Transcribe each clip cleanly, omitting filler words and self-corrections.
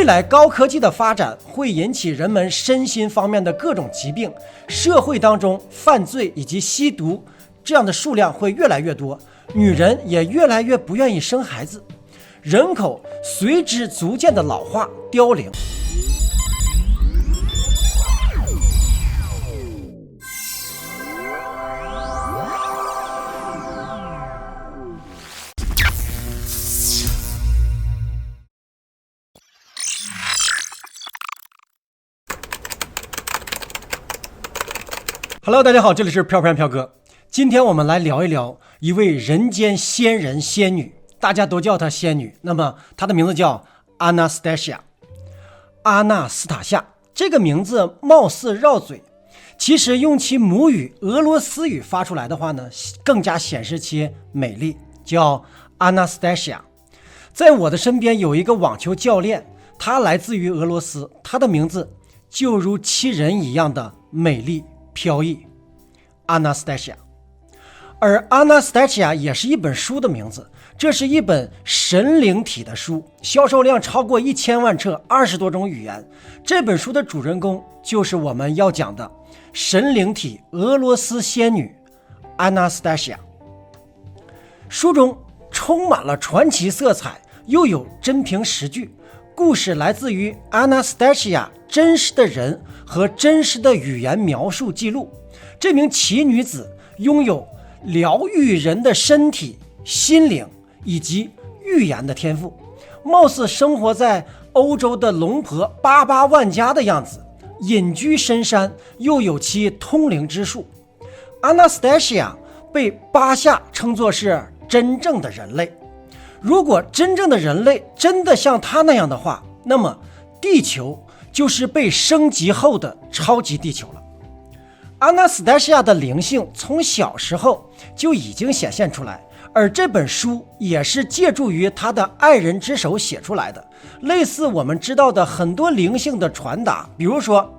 未来高科技的发展会引起人们身心方面的各种疾病，社会当中犯罪以及吸毒这样的数量会越来越多，女人也越来越不愿意生孩子，人口随之逐渐的老化凋零。Hello， 大家好，这里是飘飘哥。今天我们来聊一聊一位人间仙人仙女，大家都叫她仙女。那么她的名字叫 Anastasia， 阿纳斯塔夏。这个名字貌似绕嘴，其实用其母语俄罗斯语发出来的话呢，更加显示其美丽，叫 Anastasia。在我的身边有一个网球教练，他来自于俄罗斯，他的名字就如其人一样的美丽飘逸 Anastasia。 而 Anastasia 也是一本书的名字，这是一本神灵体的书，销售量超过1000万册，20多种语言。这本书的主人公就是我们要讲的神灵体俄罗斯仙女 Anastasia。 书中充满了传奇色彩，又有真凭实据，故事来自于 Anastasia 真实的人和真实的语言描述记录。这名奇女子拥有疗愈人的身体、心灵以及预言的天赋，貌似生活在欧洲的龙婆88万家的样子，隐居深山，又有其通灵之术。 Anastasia 被巴夏称作是真正的人类。如果真正的人类真的像他那样的话，那么地球就是被升级后的超级地球了。Anastasia 的灵性从小时候就已经显现出来，而这本书也是借助于他的爱人之手写出来的。类似我们知道的很多灵性的传达，比如说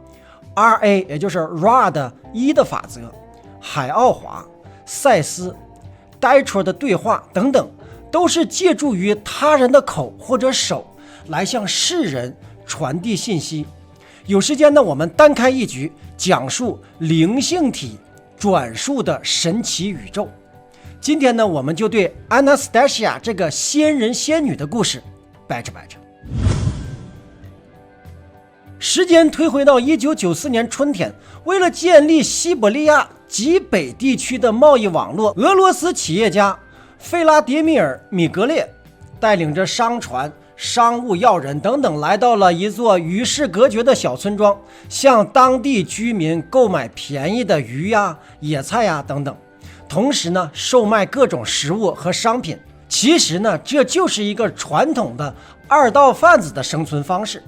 RA 也就是 Ra 的1的法则，海奥华、赛斯、Ditra 的对话等等，都是借助于他人的口或者手来向世人传递信息。有时间呢，我们单开一局，讲述灵性体转述的神奇宇宙。今天呢，我们就对 Anastasia 这个仙人仙女的故事掰扯掰扯。时间推回到1994年春天，为了建立西伯利亚极北地区的贸易网络，俄罗斯企业家费拉迪米尔·米格列带领着商船、商务要人等等，来到了一座与世隔绝的小村庄，向当地居民购买便宜的鱼呀、野菜呀等等，同时呢，售卖各种食物和商品。其实呢，这就是一个传统的二道贩子的生存方式。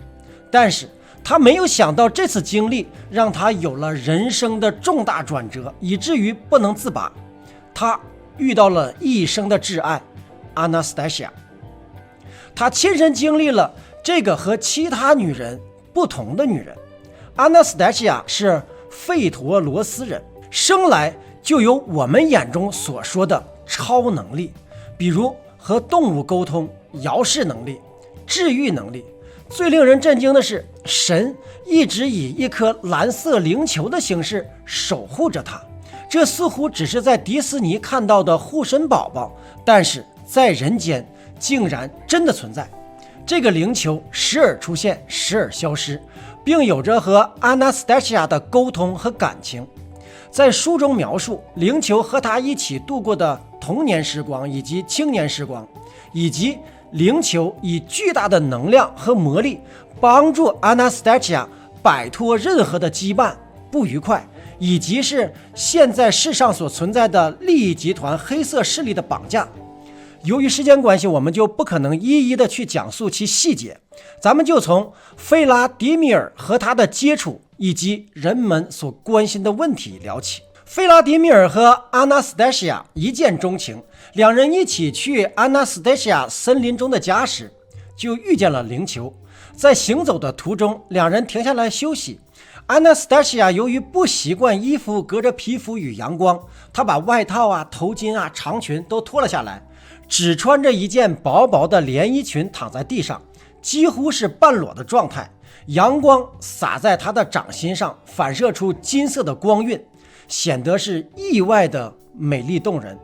但是他没有想到，这次经历让他有了人生的重大转折，以至于不能自拔。他遇到了一生的挚爱 Anastasia。他亲身经历了这个和其他女人不同的女人。 Anastasia 是费陀罗斯人，生来就有我们眼中所说的超能力，比如和动物沟通、遥视能力、治愈能力。最令人震惊的是，神一直以一颗蓝色灵球的形式守护着他。这似乎只是在迪士尼看到的护身宝宝，但是在人间竟然真的存在。这个灵球时而出现，时而消失，并有着和 Anastasia 的沟通和感情。在书中描述灵球和他一起度过的童年时光以及青年时光，以及灵球以巨大的能量和魔力帮助 Anastasia 摆脱任何的羁绊、不愉快，以及是现在世上所存在的利益集团黑色势力的绑架。由于时间关系，我们就不可能一一的去讲述其细节，咱们就从费拉迪米尔和他的接触以及人们所关心的问题聊起。费拉迪米尔和 Anastasia 一见钟情，两人一起去 Anastasia 森林中的家时，就遇见了灵球。在行走的途中，两人停下来休息。Anastasia 由于不习惯衣服隔着皮肤与阳光，她把外套头巾长裙都脱了下来，只穿着一件薄薄的连衣裙躺在地上，几乎是半裸的状态，阳光洒在他的掌心上，反射出金色的光晕，显得是意外的美丽动人。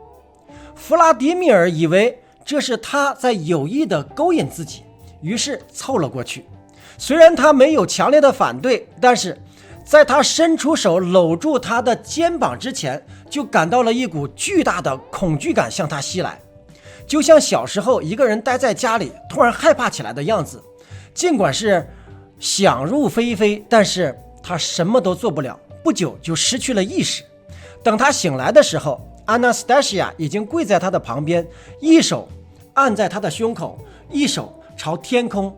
弗拉迪米尔以为这是他在有意的勾引自己，于是凑了过去。虽然他没有强烈的反对，但是在他伸出手搂住他的肩膀之前，就感到了一股巨大的恐惧感向他袭来，就像小时候一个人待在家里突然害怕起来的样子。尽管是想入非非，但是他什么都做不了，不久就失去了意识。等他醒来的时候，安娜斯塔西亚已经跪在他的旁边，一手按在他的胸口，一手朝天空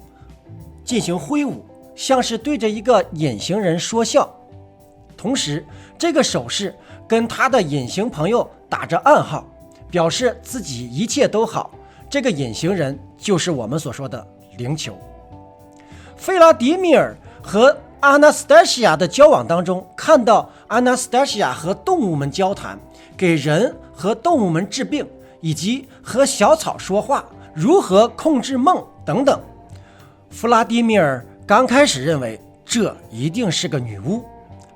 进行挥舞，像是对着一个隐形人说笑。同时这个手势跟他的隐形朋友打着暗号，表示自己一切都好。这个隐形人就是我们所说的灵球。费拉迪米尔和阿纳斯塔西亚的交往当中，看到阿纳斯塔西亚和动物们交谈，给人和动物们治病，以及和小草说话，如何控制梦等等。弗拉迪米尔刚开始认为这一定是个女巫。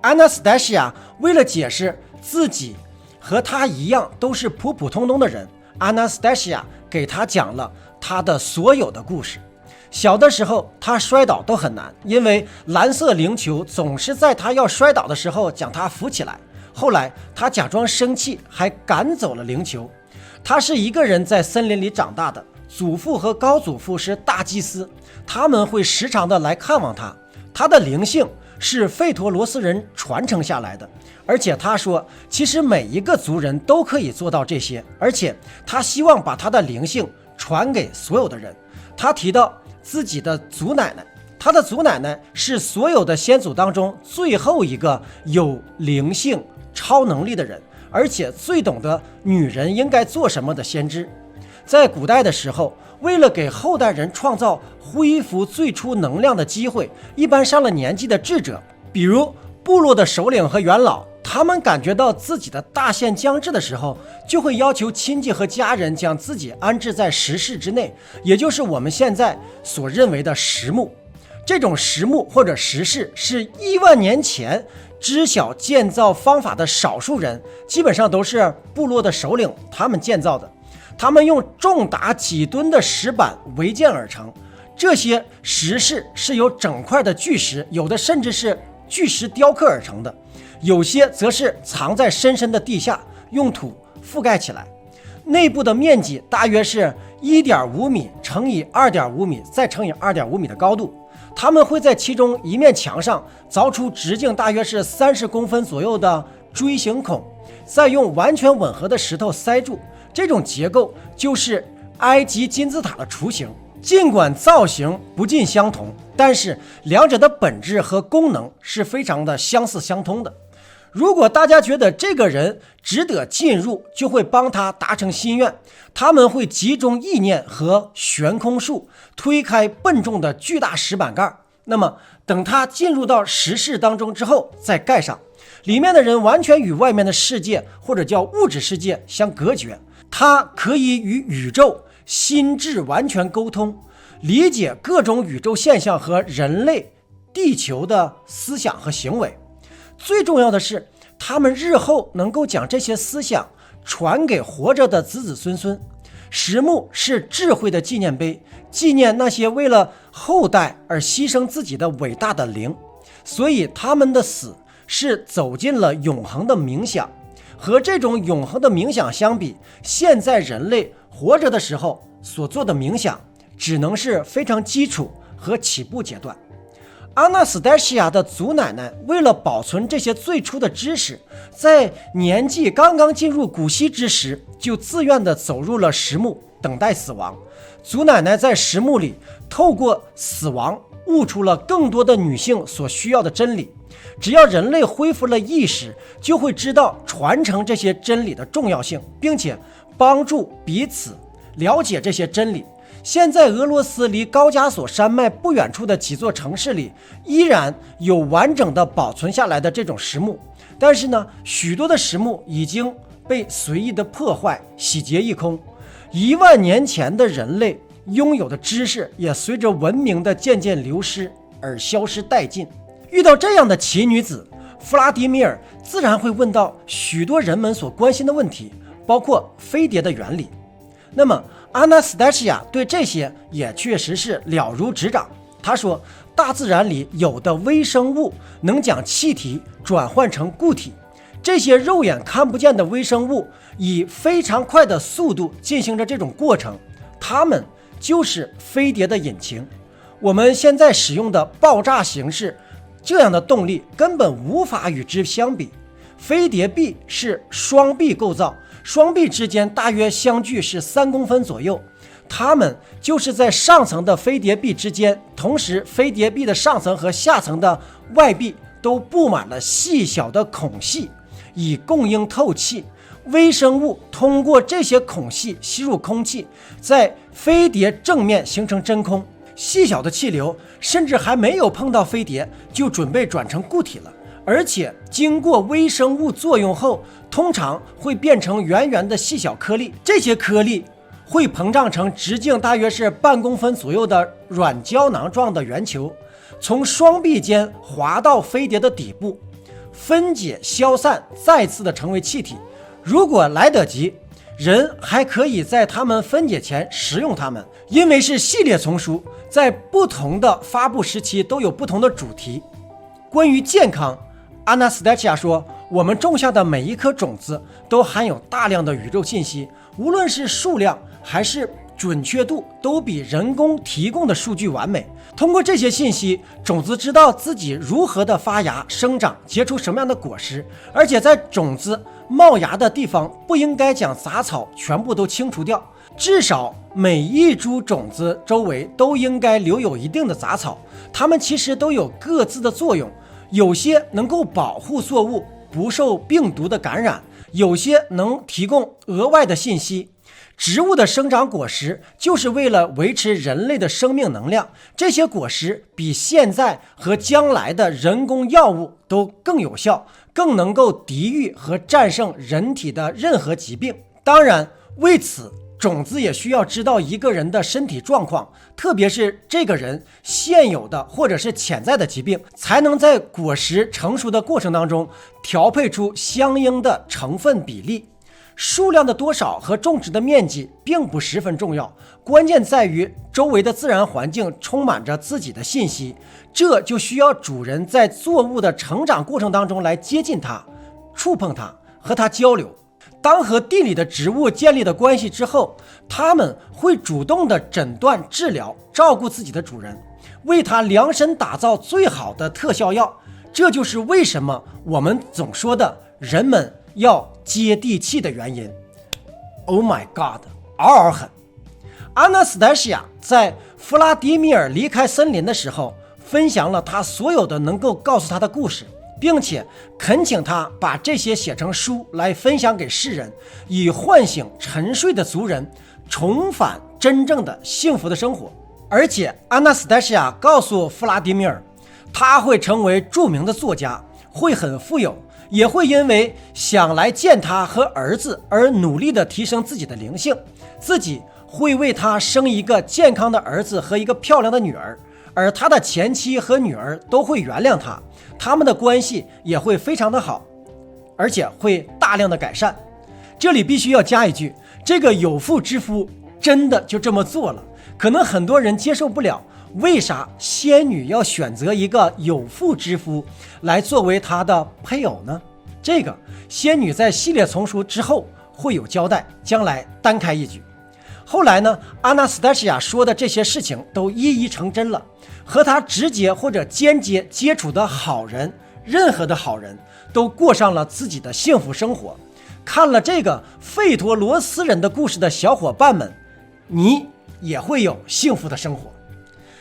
阿纳斯塔西亚为了解释自己和他一样都是普普通通的人，阿纳斯塔西亚给他讲了他的所有的故事。小的时候他摔倒都很难，因为蓝色灵球总是在他要摔倒的时候将他扶起来。后来他假装生气，还赶走了灵球。他是一个人在森林里长大的，祖父和高祖父是大祭司，他们会时常的来看望他。他的灵性是费陀罗斯人传承下来的，而且他说其实每一个族人都可以做到这些，而且他希望把他的灵性传给所有的人。他提到自己的祖奶奶，他的祖奶奶是所有的先祖当中最后一个有灵性超能力的人，而且最懂得女人应该做什么的先知。在古代的时候，为了给后代人创造恢复最初能量的机会，一般上了年纪的智者，比如部落的首领和元老，他们感觉到自己的大限将至的时候，就会要求亲戚和家人将自己安置在石室之内，也就是我们现在所认为的石墓。这种石墓或者石室是10000年前知晓建造方法的少数人，基本上都是部落的首领他们建造的。他们用重达几吨的石板围建而成，这些石室是由整块的巨石，有的甚至是巨石雕刻而成的，有些则是藏在深深的地下，用土覆盖起来。内部的面积大约是1.5米乘以2.5米再乘以2.5米的高度。他们会在其中一面墙上凿出直径大约是30公分左右的锥形孔，再用完全吻合的石头塞住。这种结构就是埃及金字塔的雏形。尽管造型不尽相同，但是两者的本质和功能是非常的相似相通的。如果大家觉得这个人值得进入，就会帮他达成心愿。他们会集中意念和悬空术，推开笨重的巨大石板盖。那么等他进入到石室当中之后再盖上，里面的人完全与外面的世界或者叫物质世界相隔绝。他可以与宇宙心智完全沟通，理解各种宇宙现象和人类地球的思想和行为。最重要的是，他们日后能够将这些思想传给活着的子子孙孙。石墓是智慧的纪念碑，纪念那些为了后代而牺牲自己的伟大的灵，所以他们的死是走进了永恒的冥想。和这种永恒的冥想相比，现在人类活着的时候所做的冥想只能是非常基础和起步阶段。阿纳斯塔西亚的祖奶奶为了保存这些最初的知识，在年纪刚刚进入古稀之时，就自愿地走入了石墓，等待死亡。祖奶奶在石墓里透过死亡悟出了更多的女性所需要的真理。只要人类恢复了意识，就会知道传承这些真理的重要性，并且帮助彼此了解这些真理。现在俄罗斯离高加索山脉不远处的几座城市里，依然有完整的保存下来的这种石墓，但是呢，许多的石墓已经被随意的破坏、洗劫一空。10000年前的人类拥有的知识也随着文明的渐渐流失而消失殆尽。遇到这样的奇女子，弗拉迪米尔自然会问到许多人们所关心的问题，包括飞碟的原理。那么阿纳斯达西亚对这些也确实是了如指掌。他说，大自然里有的微生物能将气体转换成固体，这些肉眼看不见的微生物以非常快的速度进行着这种过程，它们就是飞碟的引擎。我们现在使用的爆炸形式，这样的动力根本无法与之相比。飞碟臂是双臂构造，双臂之间大约相距是3公分左右，它们就是在上层的飞碟臂之间，同时飞碟臂的上层和下层的外壁都布满了细小的孔隙，以供应透气。微生物通过这些孔隙吸入空气，在飞碟正面形成真空，细小的气流甚至还没有碰到飞碟就准备转成固体了，而且经过微生物作用后，通常会变成圆圆的细小颗粒，这些颗粒会膨胀成直径大约是半公分左右的软胶囊状的圆球，从双臂间滑到飞碟的底部，分解消散，再次的成为气体。如果来得及，人还可以在它们分解前食用它们，因为是系列丛书，在不同的发布时期都有不同的主题。关于健康，阿纳斯达西亚说，我们种下的每一颗种子都含有大量的宇宙信息，无论是数量还是准确度，都比人工提供的数据完美。通过这些信息，种子知道自己如何的发芽生长，结出什么样的果实，而且在种子冒芽的地方不应该将杂草全部都清除掉，至少每一株种子周围都应该留有一定的杂草。它们其实都有各自的作用，有些能够保护作物不受病毒的感染，有些能提供额外的信息。植物的生长果实就是为了维持人类的生命能量，这些果实比现在和将来的人工药物都更有效，更能够抵御和战胜人体的任何疾病。当然，为此种子也需要知道一个人的身体状况，特别是这个人现有的或者是潜在的疾病，才能在果实成熟的过程当中调配出相应的成分比例。数量的多少和种植的面积并不十分重要，关键在于周围的自然环境充满着自己的信息，这就需要主人在作物的成长过程当中来接近它，触碰它，和它交流。当和地里的植物建立了关系之后，它们会主动的诊断、治疗、照顾自己的主人，为它量身打造最好的特效药。这就是为什么我们总说的人们要接地气的原因。 Oh my god， 嗷嗷狠。阿纳斯达西亚在弗拉迪米尔离开森林的时候，分享了他所有的能够告诉他的故事，并且恳请他把这些写成书来分享给世人，以唤醒沉睡的族人，重返真正的幸福的生活。而且阿纳斯达西亚告诉弗拉迪米尔，他会成为著名的作家，会很富有，也会因为想来见他和儿子而努力地提升自己的灵性，自己会为他生一个健康的儿子和一个漂亮的女儿，而他的前妻和女儿都会原谅他，他们的关系也会非常的好，而且会大量的改善。这里必须要加一句，这个有妇之夫真的就这么做了。可能很多人接受不了，为啥仙女要选择一个有妇之夫来作为她的配偶呢？这个仙女在系列丛书之后会有交代，将来单开一局。后来呢，阿纳斯达西亚说的这些事情都一一成真了，和他直接或者间接接触的好人，任何的好人都过上了自己的幸福生活。看了这个费陀罗斯人的故事的小伙伴们，你也会有幸福的生活。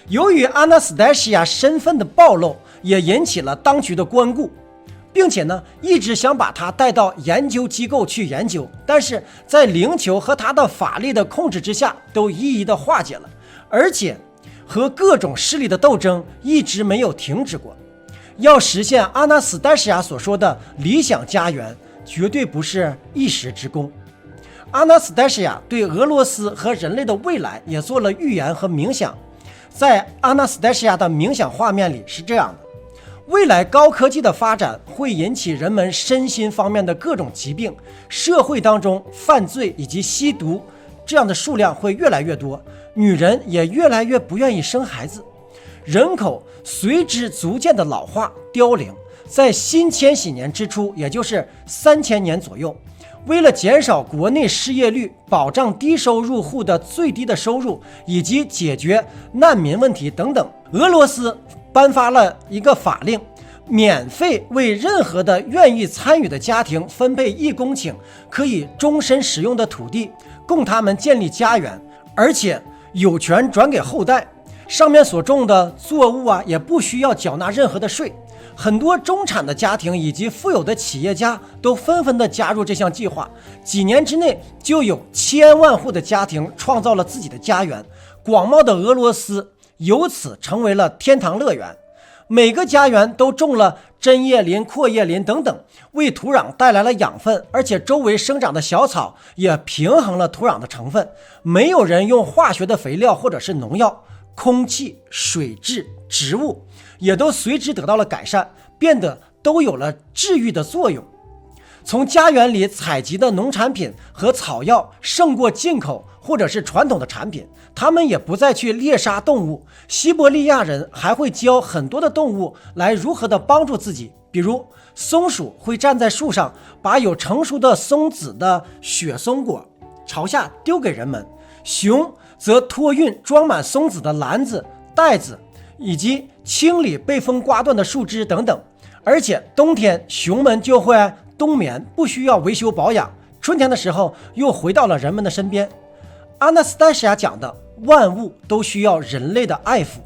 由于阿纳斯达西亚身份的暴露，也引起了当局的关顾，并且呢，一直想把他带到研究机构去研究，但是在灵球和他的法力的控制之下，都一一的化解了，而且和各种势力的斗争一直没有停止过。要实现阿纳斯达西亚所说的理想家园，绝对不是一时之功。阿纳斯黛西亚对俄罗斯和人类的未来也做了预言和冥想。在阿纳斯黛西亚的冥想画面里是这样的：未来高科技的发展会引起人们身心方面的各种疾病，社会当中犯罪以及吸毒这样的数量会越来越多，女人也越来越不愿意生孩子，人口随之逐渐的老化凋零。在新千禧年之初，也就是3000年左右，为了减少国内失业率，保障低收入户的最低的收入，以及解决难民问题等等，俄罗斯颁发了一个法令，免费为任何的愿意参与的家庭分配1公顷可以终身使用的土地，供他们建立家园，而且有权转给后代。上面所种的作物也不需要缴纳任何的税。很多中产的家庭以及富有的企业家都纷纷的加入这项计划，几年之内就有千万户的家庭创造了自己的家园，广袤的俄罗斯由此成为了天堂乐园。每个家园都种了针叶林、阔叶林等等，为土壤带来了养分，而且周围生长的小草也平衡了土壤的成分，没有人用化学的肥料或者是农药，空气、水质、植物也都随之得到了改善，变得都有了治愈的作用。从家园里采集的农产品和草药胜过进口或者是传统的产品，他们也不再去猎杀动物。西伯利亚人还会教很多的动物来如何的帮助自己，比如松鼠会站在树上，把有成熟的松子的雪松果朝下丢给人们，熊则托运装满松子的篮子、袋子，以及清理被风刮断的树枝等等。而且冬天熊们就会冬眠，不需要维修保养，春天的时候又回到了人们的身边。阿纳斯黛西亚讲的万物都需要人类的爱抚，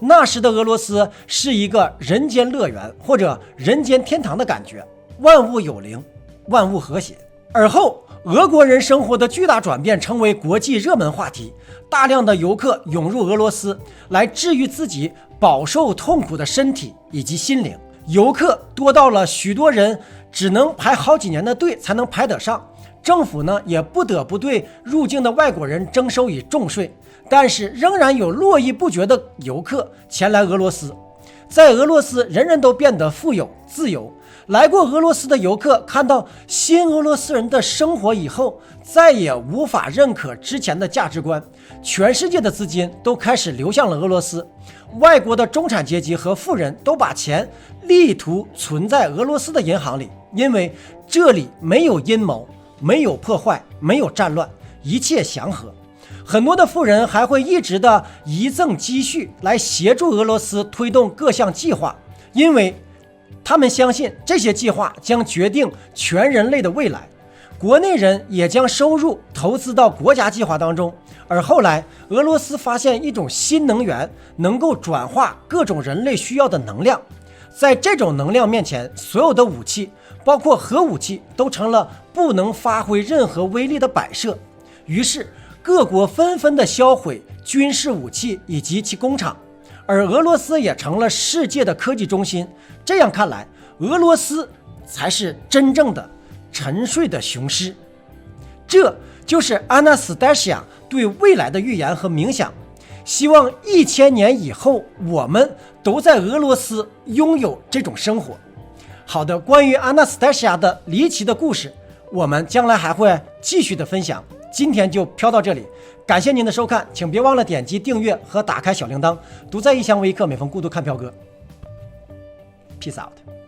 那时的俄罗斯是一个人间乐园或者人间天堂的感觉，万物有灵，万物和谐。而后俄国人生活的巨大转变成为国际热门话题，大量的游客涌入俄罗斯来治愈自己饱受痛苦的身体以及心灵。游客多到了许多人只能排好几年的队才能排得上，政府呢也不得不对入境的外国人征收以重税，但是仍然有络绎不绝的游客前来俄罗斯。在俄罗斯，人人都变得富有自由。来过俄罗斯的游客看到新俄罗斯人的生活以后，再也无法认可之前的价值观，全世界的资金都开始流向了俄罗斯。外国的中产阶级和富人都把钱力图存在俄罗斯的银行里，因为这里没有阴谋，没有破坏，没有战乱，一切祥和。很多的富人还会一直的遗赠积蓄来协助俄罗斯推动各项计划，因为他们相信这些计划将决定全人类的未来。国内人也将收入投资到国家计划当中。而后来俄罗斯发现一种新能源能够转化各种人类需要的能量，在这种能量面前，所有的武器包括核武器都成了不能发挥任何威力的摆设。于是各国纷纷的销毁军事武器以及其工厂，而俄罗斯也成了世界的科技中心。这样看来，俄罗斯才是真正的沉睡的雄狮。这就是阿纳斯黛西亚对未来的预言和冥想，希望1000年以后我们都在俄罗斯拥有这种生活。好的，关于阿纳斯黛西亚的离奇的故事，我们将来还会继续的分享。今天就飘到这里，感谢您的收看，请别忘了点击订阅和打开小铃铛。独在异乡为客，每逢孤独看飘哥。Peace out。